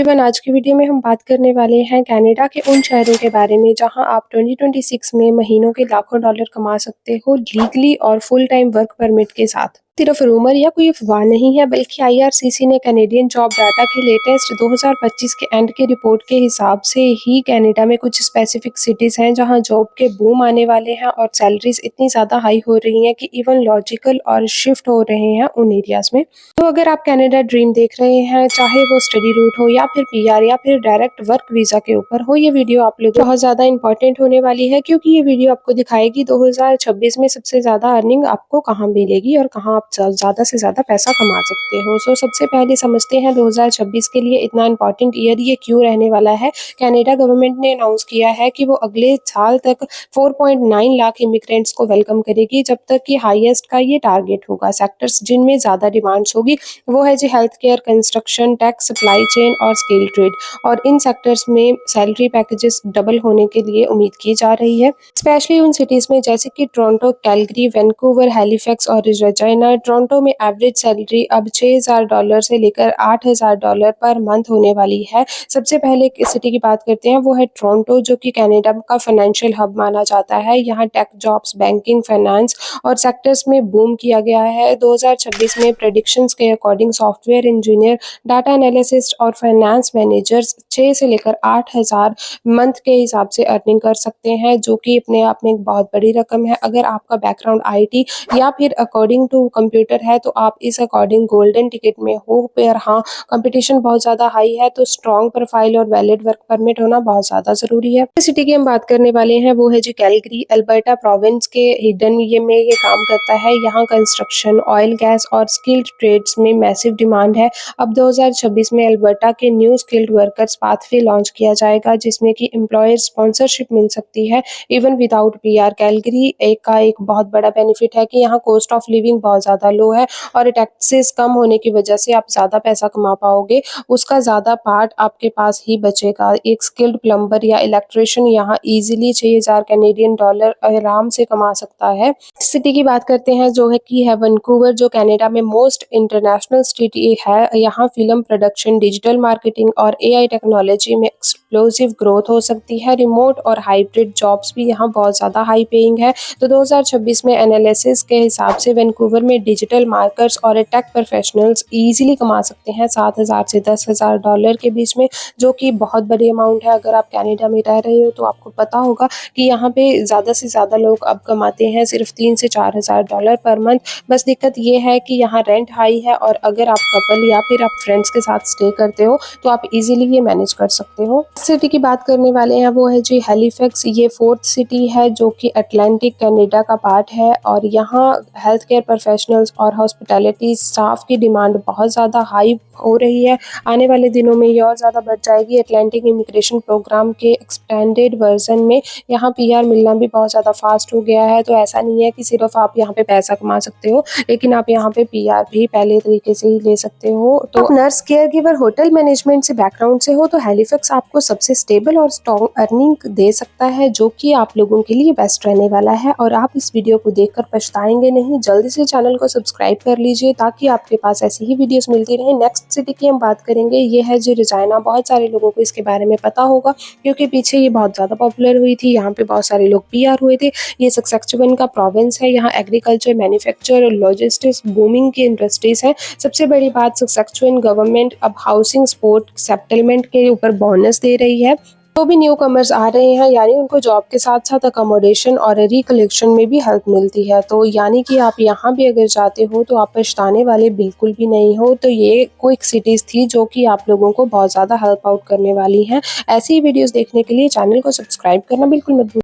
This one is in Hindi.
एवरीवन, आज की वीडियो में हम बात करने वाले हैं कनाडा के उन शहरों के बारे में जहां आप 2026 में महीनों के लाखों डॉलर कमा सकते हो लीगली और फुल टाइम वर्क परमिट के साथ। सिर्फ रूमर या कोई अफवाह नहीं है, बल्कि आईआरसीसी ने कैनेडियन जॉब डाटा के लेटेस्ट 2025 के एंड के रिपोर्ट के हिसाब से ही कनाडा में कुछ स्पेसिफिक सिटीज हैं जहां जॉब के बूम आने वाले हैं और सैलरीज इतनी ज़्यादा हाई हो रही हैं कि इवन लॉजिकल और शिफ्ट हो रहे हैं उन एरियाज में। तो अगर आप कनाडा ड्रीम देख रहे हैं, चाहे वो स्टडी रूट हो या फिर पीआर या फिर डायरेक्ट वर्क वीज़ा के ऊपर हो, ये वीडियो आप लोगों को बहुत ज़्यादा इंपॉर्टेंट होने वाली है, क्योंकि ये वीडियो आपको दिखाएगी 2026 में सबसे ज़्यादा अर्निंग आपको कहाँ मिलेगी और कहाँ आप ज़्यादा से ज़्यादा पैसा कमा सकते हो। सो सबसे पहले समझते हैं 2026 के लिए इतना इंपॉर्टेंट ईयर ये क्यों रहने वाला है। कनाडा गवर्नमेंट ने अनाउंस किया है कि वो अगले साल तक 4.9 लाख इमिग्रेंट्स को वेलकम करेगी, जब तक कि हाईएस्ट का ये टारगेट होगा। सेक्टर्स जिनमें ज़्यादा डिमांड्स होगी वो है जी health care, construction, tech, supply chain और स्किल ट्रेड। और इन सेक्टर्स में सैलरी पैकेजेस डबल होने के लिए उम्मीद की जा रही है, स्पेशली उन सिटीज़ में जैसे कि टोरंटो, कैलगरी, वैंकूवर, हैलिफैक्स और रेजिना। टोरंटो में एवरेज सैलरी अब $6,000 से लेकर $8,000 पर मंथ होने वाली है। सबसे पहले किस सिटी की बात करते हैं, वो है टोरंटो, जो कि कनाडा का फाइनेंशियल हब माना जाता है। यहाँ टेक जॉब्स, बैंकिंग, फाइनेंस और सेक्टर्स में बूम किया गया है। 2026 में प्रेडिक्शंस के according software engineer, data analyst और फाइनेंस मैनेजर्स 6 से लेकर 8,000 मंथ के हिसाब से अर्निंग कर सकते हैं, जो कि अपने आप में एक बहुत बड़ी रकम है। अगर आपका बैकग्राउंड आईटी या फिर अकॉर्डिंग टू कंप्यूटर है तो आप इस अकॉर्डिंग गोल्डन टिकट में हो। पर हाँ, कंपटीशन बहुत ज़्यादा हाई है, तो स्ट्रॉन्ग प्रोफाइल और वैलिड वर्क परमिट होना बहुत ज़्यादा ज़रूरी है। सिटी की हम बात करने वाले हैं, वो है जी कैलगरी, अल्बर्टा प्रोविंस के हिडन ये में ये काम करता है। यहाँ कंस्ट्रक्शन, ऑयल, गैस और स्किल्ड ट्रेड्स में मैसिव डिमांड है। अब 2026 में अल्बर्टा के new skilled workers pathway launch किया जाएगा, जिसमें कि एम्प्लॉयर स्पॉन्सरशिप मिल सकती है इवन विदाउट पीआर। कैलगरी एक बहुत बड़ा बेनिफिट है कि यहाँ कॉस्ट ऑफ लिविंग बहुत ज़्यादा लो है और टैक्सेस कम होने की वजह से आप ज़्यादा पैसा कमा पाओगे। उसका ज़्यादा पार्ट आपके पास ही बचेगा। एक स्किल्ड प्लम्बर या इलेक्ट्रिशियन यहाँ इजीली 6,000 कैनेडियन डॉलर आराम से कमा सकता है। सिटी की बात करते हैं, जो है कि है वैंकूवर, जो कनाडा में मोस्ट इंटरनेशनल सिटी है। यहाँ फिल्म प्रोडक्शन, डिजिटल मार्केटिंग और एआई टेक्नोलॉजी में एक्सप्लोसिव ग्रोथ हो सकती है। रिमोट और हाइब्रिड जॉब्स भी यहाँ बहुत ज़्यादा हाई पेइंग है। तो 2026 में एनालिसिस के हिसाब से वैंकूवर में डिजिटल मार्केटर्स और टेक प्रोफेशनल्स इजीली कमा सकते हैं 7,000 से 10,000 डॉलर के बीच में, जो कि बहुत बड़ी अमाउंट है। अगर आप कनाडा में रह रहे हो तो आपको पता होगा कि यहाँ पे ज़्यादा से ज़्यादा लोग अब कमाते हैं सिर्फ 3 से 4,000 डॉलर पर मंथ। बस दिक्कत ये है कि यहाँ रेंट हाई है, और अगर आप कपल या फिर आप फ्रेंड्स के साथ स्टे करते हो तो आप इजीली ये मैनेज कर सकते हो। सिटी की बात करने वाले हैं, वो है जी हैलिफैक्स। ये 4th सिटी है, जो कि अटलांटिक कनाडा का पार्ट है, और यहाँ हेल्थ केयर प्रोफेशनल्स और हॉस्पिटैलिटी स्टाफ की डिमांड बहुत ज़्यादा हाई हो रही है। आने वाले दिनों में ये और ज़्यादा बढ़ जाएगी। अटलांटिक इमिग्रेशन प्रोग्राम के एक्सपेंडेड वर्जन में यहाँ पीआर मिलना भी बहुत ज़्यादा फास्ट हो गया है। तो ऐसा नहीं है कि सिर्फ आप यहाँ पे पैसा कमा सकते हो, लेकिन आप यहाँ पे पीआर भी पहले तरीके से ही ले सकते हो। तो nurse, care giver, hotel management से बैकग्राउंड से हो तो हैलिफैक्स आपको सबसे स्टेबल और स्ट्रॉन्ग अर्निंग दे सकता है, जो कि आप लोगों के लिए बेस्ट रहने वाला है। और आप इस वीडियो को देखकर पछताएंगे नहीं। जल्दी से चैनल को सब्सक्राइब कर लीजिए ताकि आपके पास ऐसी ही वीडियोस मिलती रहे। नेक्स्ट सिटी की हम बात करेंगे, ये है जी रेजिना। बहुत सारे लोगों को इसके बारे में पता होगा, क्योंकि पीछे ये बहुत ज़्यादा पॉपुलर हुई थी। यहाँ पे बहुत सारे लोग पीआर हुए थे। ये सस्केचुअन का प्रोविंस है। यहाँ एग्रीकल्चर, मैन्युफैक्चर और लॉजिस्टिक्स बूमिंग की इंडस्ट्रीज हैं। सबसे बड़ी बात, सस्केचुअन गवर्नमेंट अब हाउसिंग, स्पोर्ट, सेटलमेंट के ऊपर बोनस दे रही है। तो भी न्यू कमर्स आ रहे हैं, यानी उनको जॉब के साथ साथ अकोमोडेशन और रिकलेक्शन में भी हेल्प मिलती है। तो यानी कि आप यहाँ भी अगर जाते हो तो आप पछताने वाले बिल्कुल भी नहीं हो। तो ये क्विक सिटीज़ थी जो कि आप लोगों को बहुत ज़्यादा हेल्प आउट करने वाली हैं। ऐसी ही वीडियोस देखने के लिए चैनल को सब्सक्राइब करना बिल्कुल मत भूलिए।